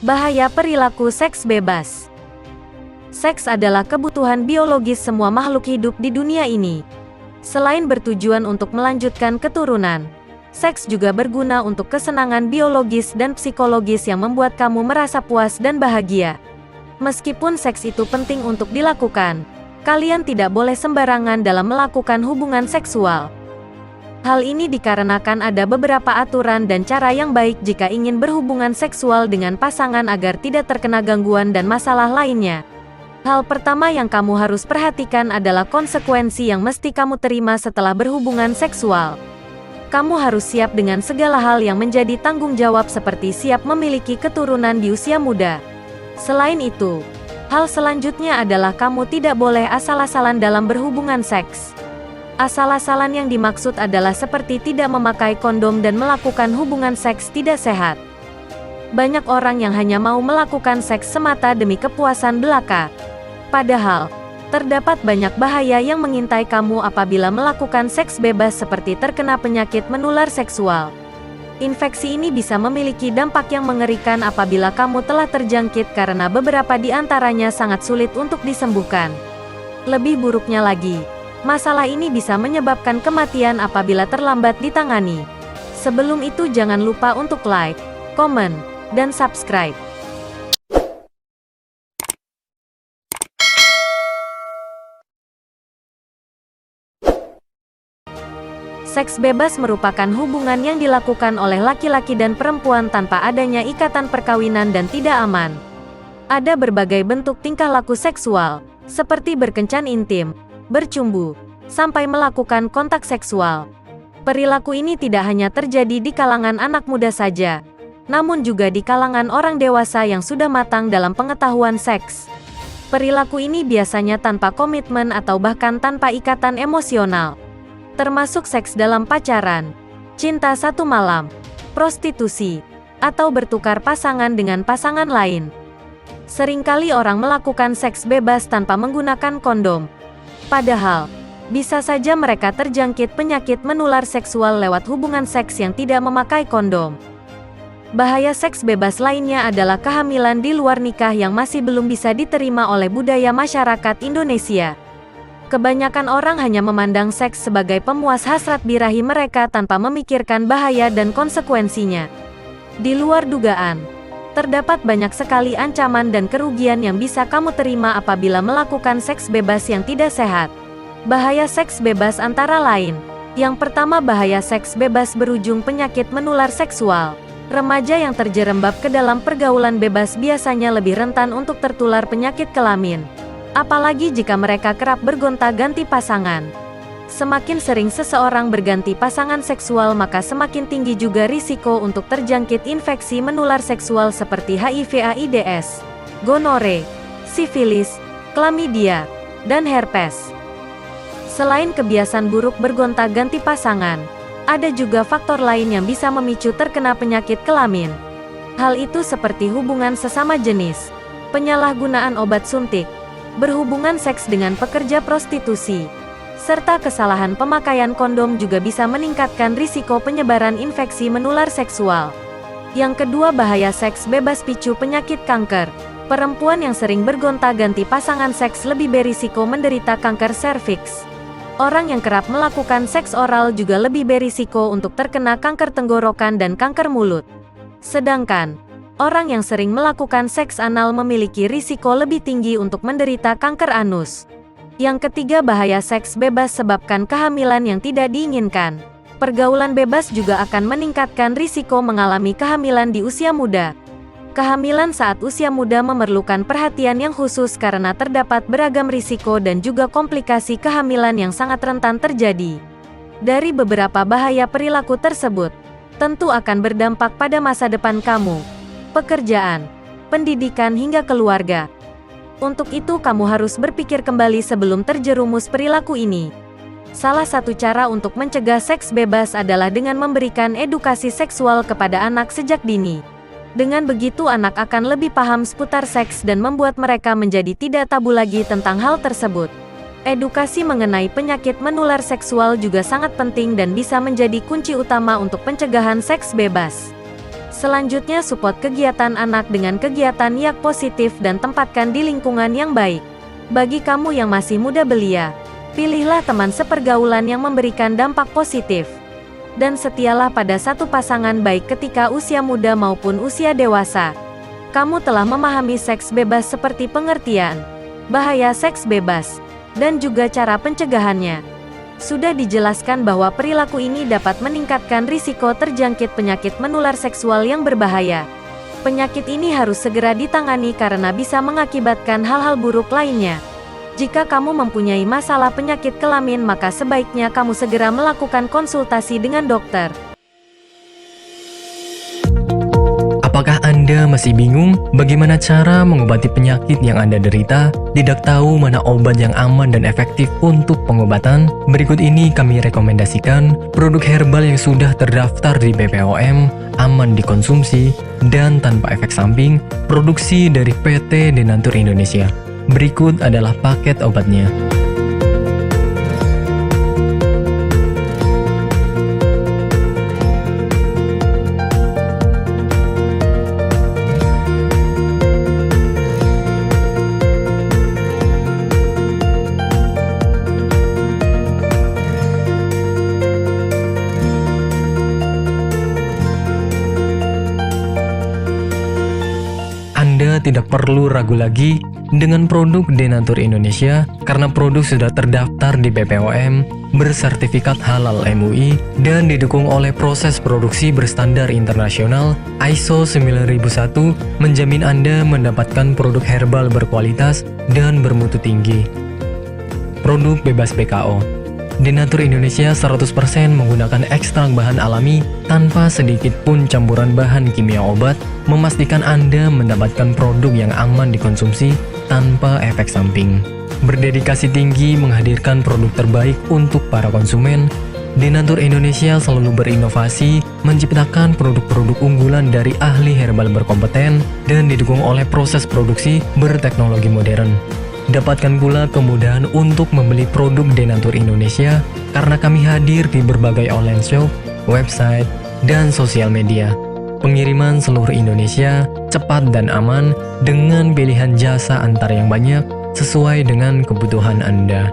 Bahaya perilaku seks bebas. Seks adalah kebutuhan biologis semua makhluk hidup di dunia ini. Selain bertujuan untuk melanjutkan keturunan, seks juga berguna untuk kesenangan biologis dan psikologis yang membuat kamu merasa puas dan bahagia. Meskipun seks itu penting untuk dilakukan, kalian tidak boleh sembarangan dalam melakukan hubungan seksual. Hal ini dikarenakan ada beberapa aturan dan cara yang baik jika ingin berhubungan seksual dengan pasangan agar tidak terkena gangguan dan masalah lainnya. Hal pertama yang kamu harus perhatikan adalah konsekuensi yang mesti kamu terima setelah berhubungan seksual. Kamu harus siap dengan segala hal yang menjadi tanggung jawab seperti siap memiliki keturunan di usia muda. Selain itu, hal selanjutnya adalah kamu tidak boleh asal-asalan dalam berhubungan seks. Asal-asalan yang dimaksud adalah seperti tidak memakai kondom dan melakukan hubungan seks tidak sehat. Banyak orang yang hanya mau melakukan seks semata demi kepuasan belaka. Padahal, terdapat banyak bahaya yang mengintai kamu apabila melakukan seks bebas seperti terkena penyakit menular seksual. Infeksi ini bisa memiliki dampak yang mengerikan apabila kamu telah terjangkit karena beberapa di antaranya sangat sulit untuk disembuhkan. Lebih buruknya lagi, masalah ini bisa menyebabkan kematian apabila terlambat ditangani. Sebelum itu jangan lupa untuk like, komen, dan subscribe. Seks bebas merupakan hubungan yang dilakukan oleh laki-laki dan perempuan tanpa adanya ikatan perkawinan dan tidak aman. Ada berbagai bentuk tingkah laku seksual, seperti berkencan intim, bercumbu, sampai melakukan kontak seksual. Perilaku ini tidak hanya terjadi di kalangan anak muda saja, namun juga di kalangan orang dewasa yang sudah matang dalam pengetahuan seks. Perilaku ini biasanya tanpa komitmen atau bahkan tanpa ikatan emosional, termasuk seks dalam pacaran, cinta satu malam, prostitusi, atau bertukar pasangan dengan pasangan lain. Seringkali orang melakukan seks bebas tanpa menggunakan kondom. Padahal, bisa saja mereka terjangkit penyakit menular seksual lewat hubungan seks yang tidak memakai kondom. Bahaya seks bebas lainnya adalah kehamilan di luar nikah yang masih belum bisa diterima oleh budaya masyarakat Indonesia. Kebanyakan orang hanya memandang seks sebagai pemuas hasrat birahi mereka tanpa memikirkan bahaya dan konsekuensinya. Di luar dugaan, terdapat banyak sekali ancaman dan kerugian yang bisa kamu terima apabila melakukan seks bebas yang tidak sehat. Bahaya seks bebas antara lain. Yang pertama, bahaya seks bebas berujung penyakit menular seksual. Remaja yang terjerembab ke dalam pergaulan bebas biasanya lebih rentan untuk tertular penyakit kelamin. Apalagi jika mereka kerap bergonta-ganti pasangan. Semakin sering seseorang berganti pasangan seksual, maka semakin tinggi juga risiko untuk terjangkit infeksi menular seksual seperti HIV/AIDS, gonore, sifilis, klamidia, dan herpes. Selain kebiasaan buruk bergonta-ganti pasangan, ada juga faktor lain yang bisa memicu terkena penyakit kelamin. Hal itu seperti hubungan sesama jenis, penyalahgunaan obat suntik, berhubungan seks dengan pekerja prostitusi, serta kesalahan pemakaian kondom juga bisa meningkatkan risiko penyebaran infeksi menular seksual. Yang kedua, bahaya seks bebas picu penyakit kanker. Perempuan yang sering bergonta-ganti pasangan seks lebih berisiko menderita kanker serviks. Orang yang kerap melakukan seks oral juga lebih berisiko untuk terkena kanker tenggorokan dan kanker mulut. Sedangkan orang yang sering melakukan seks anal memiliki risiko lebih tinggi untuk menderita kanker anus. Yang ketiga, bahaya seks bebas sebabkan kehamilan yang tidak diinginkan. Pergaulan bebas juga akan meningkatkan risiko mengalami kehamilan di usia muda. Kehamilan saat usia muda memerlukan perhatian yang khusus karena terdapat beragam risiko dan juga komplikasi kehamilan yang sangat rentan terjadi. Dari beberapa bahaya perilaku tersebut, tentu akan berdampak pada masa depan kamu, pekerjaan, pendidikan hingga keluarga. Untuk itu kamu harus berpikir kembali sebelum terjerumus perilaku ini. Salah satu cara untuk mencegah seks bebas adalah dengan memberikan edukasi seksual kepada anak sejak dini. Dengan begitu anak akan lebih paham seputar seks dan membuat mereka menjadi tidak tabu lagi tentang hal tersebut. Edukasi mengenai penyakit menular seksual juga sangat penting dan bisa menjadi kunci utama untuk pencegahan seks bebas. Selanjutnya, support kegiatan anak dengan kegiatan yang positif dan tempatkan di lingkungan yang baik. Bagi kamu yang masih muda belia, pilihlah teman sepergaulan yang memberikan dampak positif. Dan setialah pada satu pasangan baik ketika usia muda maupun usia dewasa. Kamu telah memahami seks bebas seperti pengertian, bahaya seks bebas, dan juga cara pencegahannya. Sudah dijelaskan bahwa perilaku ini dapat meningkatkan risiko terjangkit penyakit menular seksual yang berbahaya. Penyakit ini harus segera ditangani karena bisa mengakibatkan hal-hal buruk lainnya. Jika kamu mempunyai masalah penyakit kelamin, maka sebaiknya kamu segera melakukan konsultasi dengan dokter. Apakah Anda masih bingung bagaimana cara mengobati penyakit yang Anda derita? Tidak tahu mana obat yang aman dan efektif untuk pengobatan? Berikut ini kami rekomendasikan produk herbal yang sudah terdaftar di BPOM, aman dikonsumsi, dan tanpa efek samping, produksi dari PT Denatur Indonesia. Berikut adalah paket obatnya. Anda tidak perlu ragu lagi dengan produk Denatur Indonesia karena produk sudah terdaftar di BPOM, bersertifikat halal MUI, dan didukung oleh proses produksi berstandar internasional ISO 9001, menjamin Anda mendapatkan produk herbal berkualitas dan bermutu tinggi. Produk bebas BKO. Denatur Indonesia 100% menggunakan ekstrak bahan alami tanpa sedikit pun campuran bahan kimia obat, memastikan Anda mendapatkan produk yang aman dikonsumsi tanpa efek samping. Berdedikasi tinggi menghadirkan produk terbaik untuk para konsumen, Denatur Indonesia selalu berinovasi, menciptakan produk-produk unggulan dari ahli herbal berkompeten dan didukung oleh proses produksi berteknologi modern. Dapatkan pula kemudahan untuk membeli produk Denatur Indonesia karena kami hadir di berbagai online shop, website, dan sosial media. Pengiriman seluruh Indonesia cepat dan aman dengan pilihan jasa antar yang banyak sesuai dengan kebutuhan Anda.